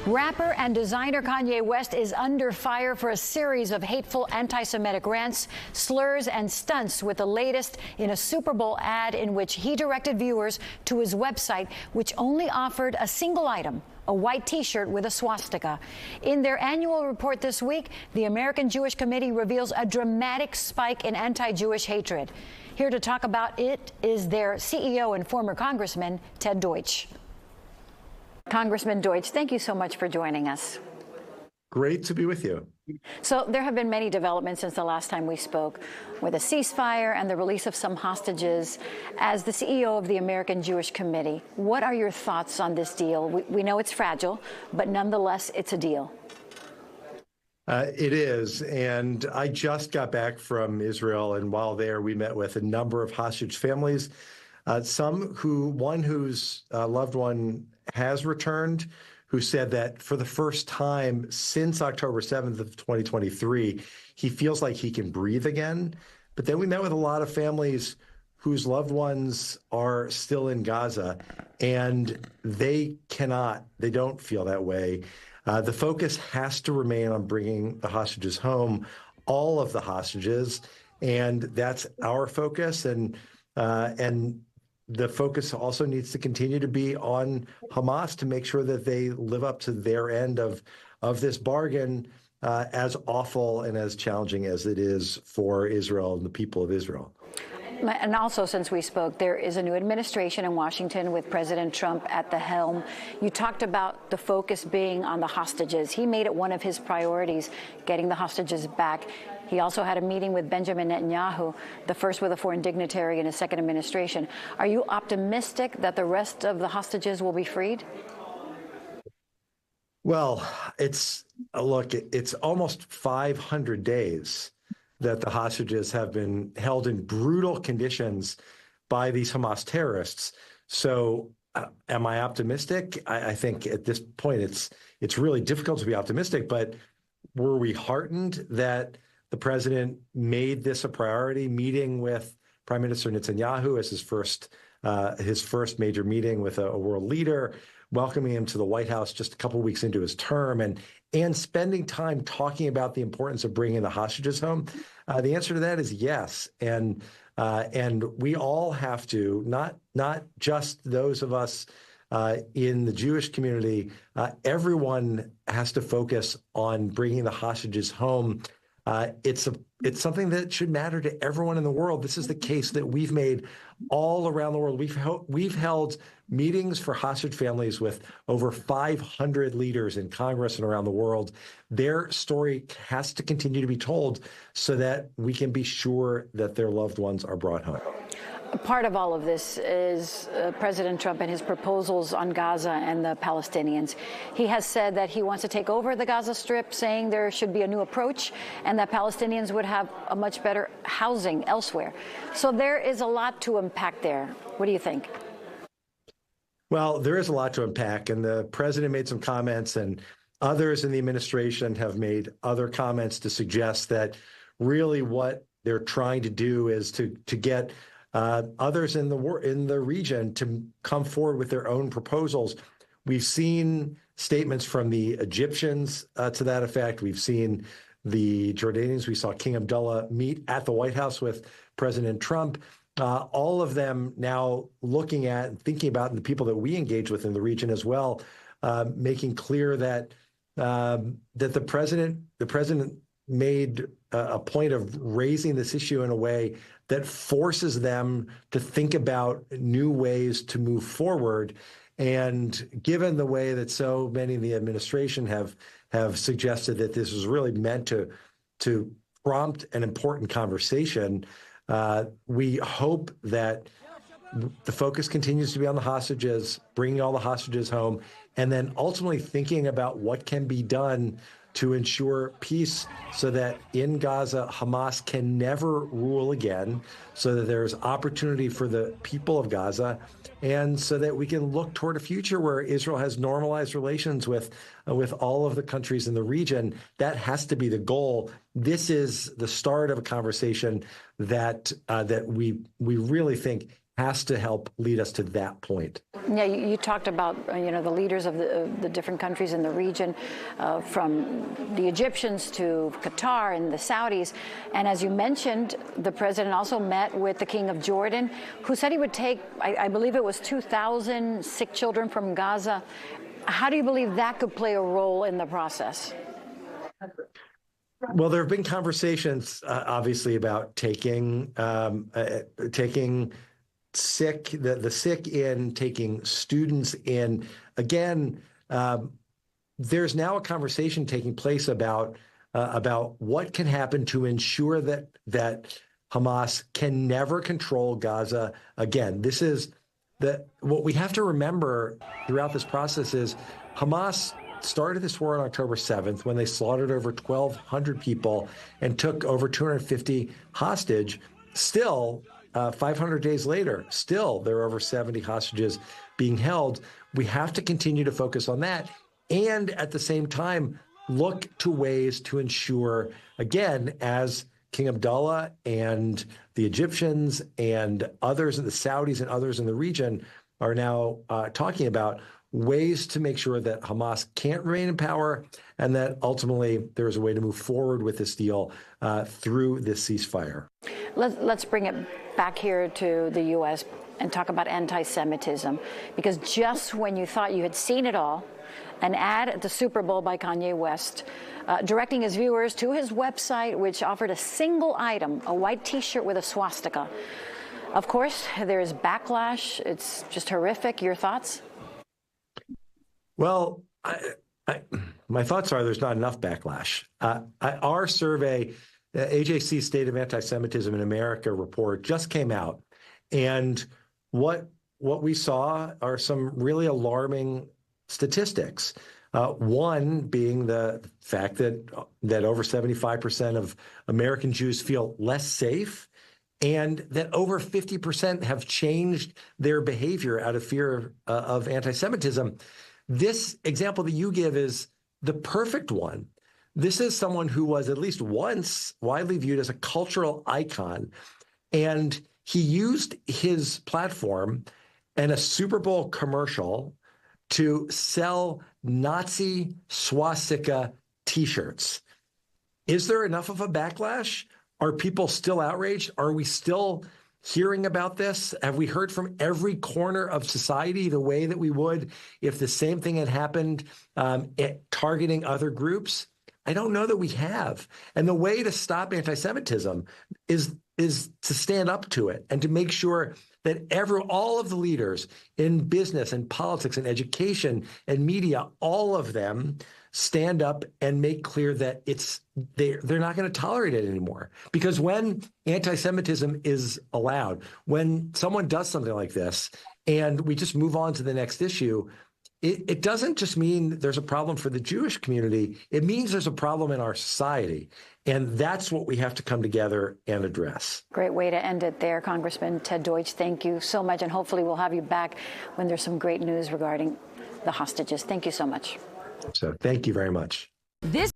Rapper and designer Kanye West is under fire for a series of hateful anti-Semitic rants, slurs, and stunts, with the latest in a Super Bowl ad in which he directed viewers to his website, which only offered a single item: a white T-shirt with a swastika. In their annual report this week, the American Jewish Committee reveals a dramatic spike in anti-Jewish hatred. Here to talk about it is their CEO and former Congressman, Ted Deutch. Congressman Deutch, thank you so much for joining us. Great to be with you. So there have been many developments since the last time we spoke, with a ceasefire and the release of some hostages. As the CEO of the American Jewish Committee, what are your thoughts on this deal? We know it's fragile, but nonetheless, it's a deal. It is. And I just got back from Israel, and while there, we met with a number of hostage families, one whose loved one has returned, who said that for the first time since October 7th of 2023, he feels like he can breathe again. But then we met with a lot of families whose loved ones are still in Gaza, and they don't feel that way. The focus has to remain on bringing the hostages home, all of the hostages, and that's our focus. And the focus also needs to continue to be on Hamas to make sure that they live up to their end of this bargain, as awful and as challenging as it is for Israel and the people of Israel. And also, since we spoke, there is a new administration in Washington with President Trump at the helm. You talked about the focus being on the hostages. He made it one of his priorities, getting the hostages back. He also had a meeting with Benjamin Netanyahu, the first with a foreign dignitary in his second administration. Are you optimistic that the rest of the hostages will be freed? Well, it's almost 500 days that the hostages have been held in brutal conditions by these Hamas terrorists. So am I optimistic? I think at this point it's really difficult to be optimistic, but were we heartened that the president made this a priority, meeting with Prime Minister Netanyahu as his first major meeting with a world leader, welcoming him to the White House just a couple of weeks into his term, and spending time talking about the importance of bringing the hostages home? The answer to that is yes. And we all have to, not just those of us in the Jewish community, everyone has to focus on bringing the hostages home. It's something that should matter to everyone in the world. This is the case that we've made all around the world. We've held meetings for hostage families with over 500 leaders in Congress and around the world. Their story has to continue to be told so that we can be sure that their loved ones are brought home. Part of all of this is President Trump and his proposals on Gaza and the Palestinians. He has said that he wants to take over the Gaza Strip, saying there should be a new approach and that Palestinians would have a much better housing elsewhere. So there is a lot to unpack there. What do you think? Well, there is a lot to unpack, and the president made some comments, and others in the administration have made other comments to suggest that really what they're trying to do is to get others in the region to come forward with their own proposals. We've seen statements from the Egyptians to that effect. We've seen the Jordanians. We saw King Abdullah meet at the White House with President Trump. All of them now looking at and thinking about, and the people that we engage with in the region as well, making clear that the president made a point of raising this issue in a way that forces them to think about new ways to move forward. And given the way that so many in the administration have suggested that this was really meant to prompt an important conversation, we hope that the focus continues to be on the hostages, bringing all the hostages home, and then ultimately thinking about what can be done to ensure peace so that in Gaza, Hamas can never rule again, so that there's opportunity for the people of Gaza, and so that we can look toward a future where Israel has normalized relations with all of the countries in the region. That has to be the goal. This is the start of a conversation that we really think has to help lead us to that point. Yeah, you talked about, the leaders of the different countries in the region, from the Egyptians to Qatar and the Saudis. And as you mentioned, the president also met with the King of Jordan, who said he would take, I believe it was 2,000 sick children from Gaza. How do you believe that could play a role in the process? Well, there have been conversations, obviously, about taking the sick in, taking students in. Again, there's now a conversation taking place about what can happen to ensure that Hamas can never control Gaza again. This is what we have to remember throughout this process is Hamas started this war on October 7th when they slaughtered over 1,200 people and took over 250 hostage. Still, 500 days later, still there are over 70 hostages being held. We have to continue to focus on that and at the same time look to ways to ensure, again, as King Abdullah and the Egyptians and others, the Saudis and others in the region are now talking about, ways to make sure that Hamas can't remain in power and that ultimately there is a way to move forward with this deal through this ceasefire. Let's bring it back here to the U.S. and talk about anti-Semitism, because just when you thought you had seen it all, an ad at the Super Bowl by Kanye West directing his viewers to his website, which offered a single item, a white T-shirt with a swastika. Of course, there is backlash. It's just horrific. Your thoughts? Well, my thoughts are there's not enough backlash. Our survey, the AJC State of Anti-Semitism in America report, just came out. And what we saw are some really alarming statistics. One being the fact that over 75% of American Jews feel less safe, and that over 50% have changed their behavior out of fear of anti-Semitism. This example that you give is the perfect one. This is someone who was at least once widely viewed as a cultural icon, and he used his platform and a Super Bowl commercial to sell Nazi swastika T-shirts. Is there enough of a backlash? Are people still outraged? Are we still hearing about this? Have we heard from every corner of society the way that we would if the same thing had happened targeting other groups? I don't know that we have. And the way to stop anti-Semitism is to stand up to it and to make sure that all of the leaders in business and politics and education and media, all of them stand up and make clear that they're not going to tolerate it anymore. Because when anti-Semitism is allowed, when someone does something like this and we just move on to the next issue, it doesn't just mean there's a problem for the Jewish community. It means there's a problem in our society. And that's what we have to come together and address. Great way to end it there, Congressman Ted Deutch. Thank you so much. And hopefully we'll have you back when there's some great news regarding the hostages. Thank you so much. So thank you very much. This